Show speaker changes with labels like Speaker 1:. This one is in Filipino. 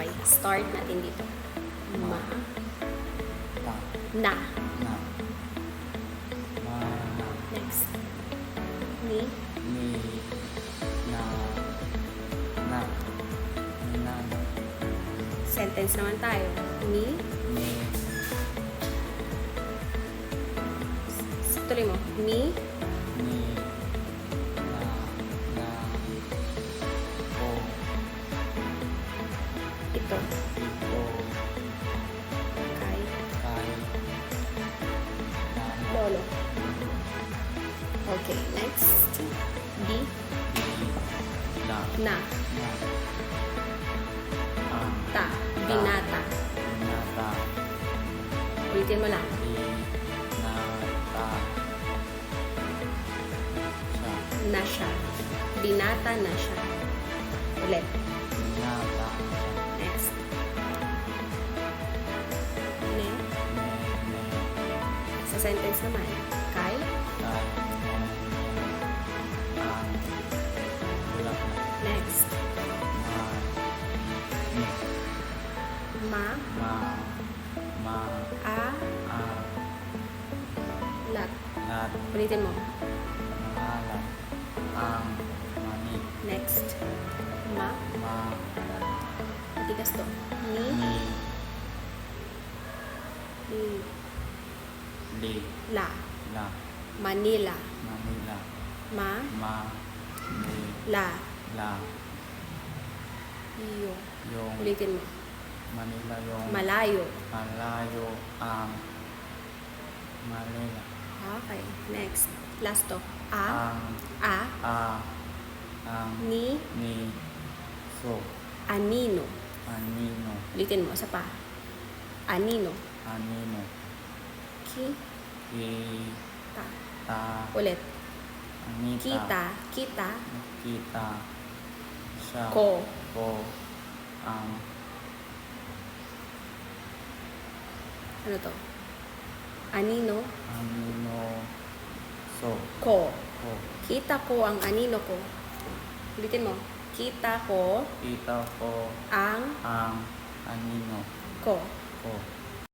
Speaker 1: Okay, start natin dito. Ma.
Speaker 2: Ta.
Speaker 1: Na.
Speaker 2: Na. Ma. Na.
Speaker 1: Next. Ni.
Speaker 2: Ni. Na. Na. Na.
Speaker 1: Sentence naman tayo. Ni.
Speaker 2: Ni.
Speaker 1: Tuloy mo. Ni.
Speaker 2: Ni. Na. Na. Ko.
Speaker 1: Ito.
Speaker 2: Ito.
Speaker 1: Kay.
Speaker 2: Kay. Na.
Speaker 1: Lolo. Okay, next. Di.
Speaker 2: Di. La.
Speaker 1: Na.
Speaker 2: Na. Ang.
Speaker 1: Ta. Binata.
Speaker 2: Binata.
Speaker 1: Ulitin mo lang.
Speaker 2: Binata. Siya.
Speaker 1: Na siya. Binata na siya. Ulit.
Speaker 2: Binata siya.
Speaker 1: Next. Ne.
Speaker 2: Ne.
Speaker 1: Sa sentence naman. Kay.
Speaker 2: Kay. Ang. Wala na.
Speaker 1: Next.
Speaker 2: Ma. Ni.
Speaker 1: Ma.
Speaker 2: Ma. Ma.
Speaker 1: A.
Speaker 2: A.
Speaker 1: Lat.
Speaker 2: Lat.
Speaker 1: Ulitin mo.
Speaker 2: Pangalan. Ang. Mani.
Speaker 1: Next. Ma.
Speaker 2: Ma.
Speaker 1: Tigas to. Ni.
Speaker 2: Ni.
Speaker 1: Ni.
Speaker 2: Li.
Speaker 1: La.
Speaker 2: La.
Speaker 1: Manila.
Speaker 2: Manila.
Speaker 1: Ma.
Speaker 2: Ma. Ni.
Speaker 1: La.
Speaker 2: La.
Speaker 1: Iyo.
Speaker 2: Yung.
Speaker 1: Ulitin mo.
Speaker 2: Manila yung.
Speaker 1: Malayo.
Speaker 2: Malayo ang. Manila.
Speaker 1: Okay. Next. Last to. A.
Speaker 2: Ang.
Speaker 1: A.
Speaker 2: Ang.
Speaker 1: Ni.
Speaker 2: Ni. So.
Speaker 1: Anino.
Speaker 2: Anino.
Speaker 1: Ulitin mo. Isa pa. Anino.
Speaker 2: Anino.
Speaker 1: Ki.
Speaker 2: Kita.
Speaker 1: Ta. Ulit.
Speaker 2: Anita.
Speaker 1: Kita. Kita.
Speaker 2: Kita. Siya.
Speaker 1: Ko.
Speaker 2: Ko. Ang.
Speaker 1: Ano to? Anino.
Speaker 2: Anino. So.
Speaker 1: Ko.
Speaker 2: Ko.
Speaker 1: Kita ko ang anino ko. Ulitin mo. Kita ko
Speaker 2: Kita ko
Speaker 1: ang
Speaker 2: ang anino
Speaker 1: ko.
Speaker 2: ko.